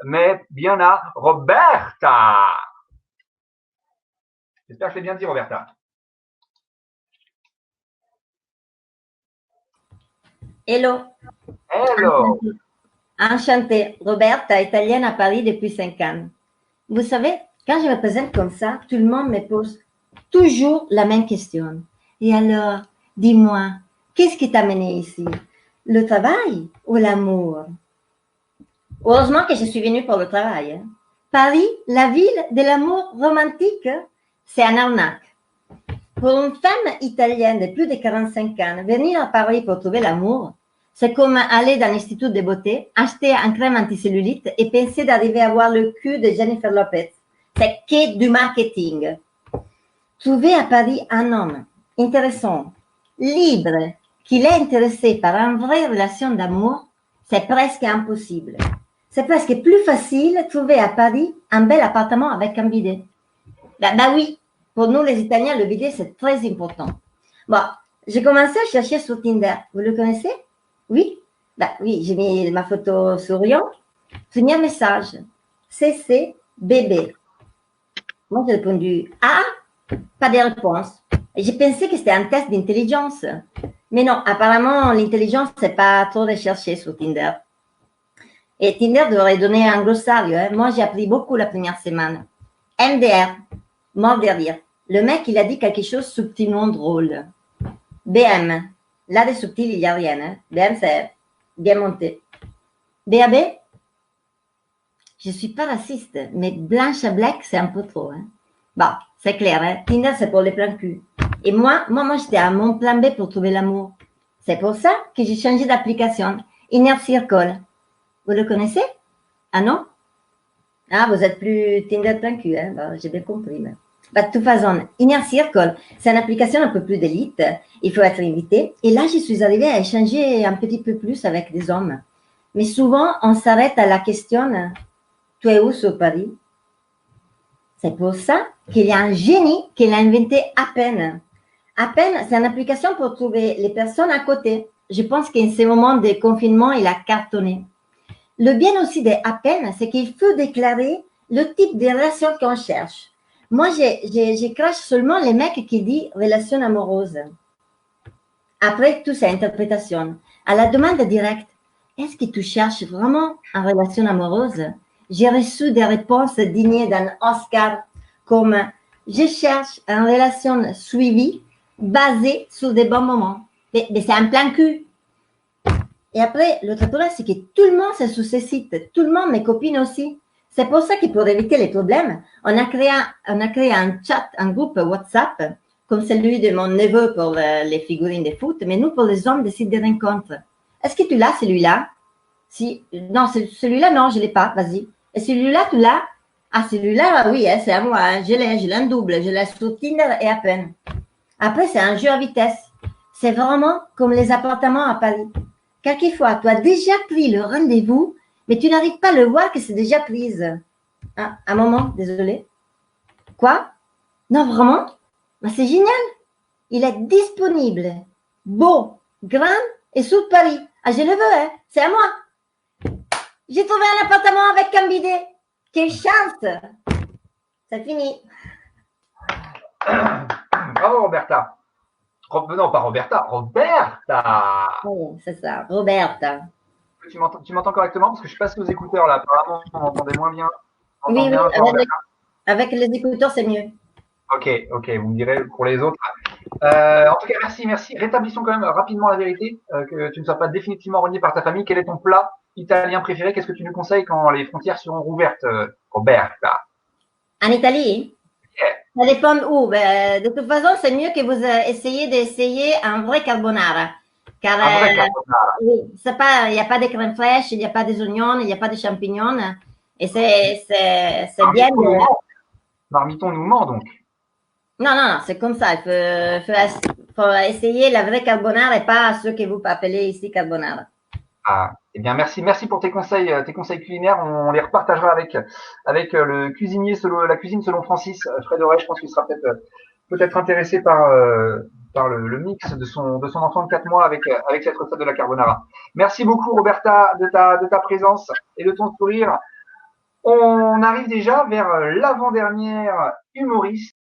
mais bien à Roberta. J'espère que je l'ai bien dit, Roberta. Hello. Hello. Enchantée. Roberta, italienne à Paris depuis 5 ans. Vous savez, quand je me présente comme ça, tout le monde me pose toujours la même question. Et alors, dis-moi, qu'est-ce qui t'a mené ici? Le travail ou l'amour? Heureusement que je suis venue pour le travail. Hein. Paris, la ville de l'amour romantique, c'est un arnaque. Pour une femme italienne de plus de 45 ans, venir à Paris pour trouver l'amour, c'est comme aller dans l'institut de beauté, acheter un crème anticellulite et penser d'arriver à voir le cul de Jennifer Lopez. C'est que du marketing. Trouver à Paris un homme intéressant, libre, qui est intéressé par une vraie relation d'amour, c'est presque impossible. C'est presque plus facile de trouver à Paris un bel appartement avec un bidet. Bah oui, pour nous les Italiens, le bidet c'est très important. Bon, j'ai commencé à chercher sur Tinder. Vous le connaissez? Oui? Bah oui, j'ai mis ma photo souriant. Premier message. CC bébé. Moi j'ai répondu ah, pas de réponse. Et j'ai pensé que c'était un test d'intelligence. Mais non, apparemment l'intelligence c'est pas trop recherché sur Tinder. Et Tinder devrait donner un glossario. Hein. Moi j'ai appris beaucoup la première semaine. MDR, mort de rire. Le mec, il a dit quelque chose subtilement drôle. BM, là, des subtils, il n'y a rien. Hein. BM, c'est bien monté. BAB, je ne suis pas raciste, mais blanche à black, c'est un peu trop. Hein. Bon, c'est clair, hein. Tinder, c'est pour les plans cul. Et moi, j'étais à mon plan B pour trouver l'amour. C'est pour ça que j'ai changé d'application. Inner Circle. Vous le connaissez? Ah non? Ah, vous êtes plus Tinder plan cul, hein? Bon, j'ai bien compris. Mais... Bah, de toute façon, Inner Circle, c'est une application un peu plus d'élite. Il faut être invité. Et là, je suis arrivée à échanger un petit peu plus avec des hommes. Mais souvent, on s'arrête à la question « Tu es où sur Paris ?» C'est pour ça qu'il y a un génie qui l'a inventé à peine. À peine, c'est une application pour trouver les personnes à côté. Je pense qu'en ce moment de confinement, il a cartonné. Le bien aussi de à peine, c'est qu'il faut déclarer le type de relation qu'on cherche. Moi, je crache seulement les mecs qui disent relation amoureuse. Après, tout c'est interprétation. À la demande directe, est-ce que tu cherches vraiment une relation amoureuse? J'ai reçu des réponses dignes d'un Oscar comme je cherche une relation suivie basée sur des bons moments. Mais c'est un plan cul. Et après, l'autre problème, c'est que tout le monde est sur ces sites. Tout le monde, mes copines aussi. C'est pour ça que pour éviter les problèmes, on a créé un chat, un groupe WhatsApp, comme celui de mon neveu pour les figurines de foot, mais nous, pour les hommes des sites de rencontres. Est-ce que tu l'as, celui-là? Si, non, celui-là, non, je ne l'ai pas. Vas-y. Et celui-là, tu l'as? Ah, celui-là, oui, hein, c'est à moi. Hein. Je l'ai un double. Je l'ai sur Tinder et à peine. Après, c'est un jeu à vitesse. C'est vraiment comme les appartements à Paris. Quelquefois, tu as déjà pris le rendez-vous, mais tu n'arrives pas à le voir que c'est déjà prise. Ah, un moment, désolé. Quoi? Non, vraiment? Ben, c'est génial. Il est disponible, beau, grand et sur Paris. Ah, je le veux, hein? C'est à moi. J'ai trouvé un appartement avec un bidet. Quelle chance! C'est fini. Bravo, Roberta. Non, pas Roberta, Roberta. Oui, c'est ça, Roberta. Tu m'entends correctement? Parce que je suis passé aux écouteurs là. Apparemment, on m'entendait moins bien. On Oui, entend bien, avec les écouteurs, c'est mieux. Ok, vous me direz pour les autres. En tout cas, merci. Rétablissons quand même rapidement la vérité, que tu ne sois pas définitivement renié par ta famille. Quel est ton plat italien préféré? Qu'est-ce que tu nous conseilles quand les frontières seront rouvertes, Roberta? En Italie? Ça dépend où. De toute façon, c'est mieux que vous d'essayer un vrai carbonara. Car Un vrai carbonara. oui, c'est pas, il n'y a pas de crème fraîche, il n'y a pas des oignons, il n'y a pas de champignons. Et c'est bien. Marmiton nous ment donc. Non, c'est comme ça. Faut essayer la vraie carbonara et pas ceux que vous appelez ici carbonara. Ah, eh bien merci pour tes conseils culinaires. On les repartagera avec le cuisinier la cuisine selon Francis Fred Oreille. Je pense qu'il sera peut-être intéressé par le mix de son enfant de 4 mois avec cette recette de la carbonara. Merci beaucoup Roberta de ta présence et de ton sourire. On arrive déjà vers l'avant-dernière humoriste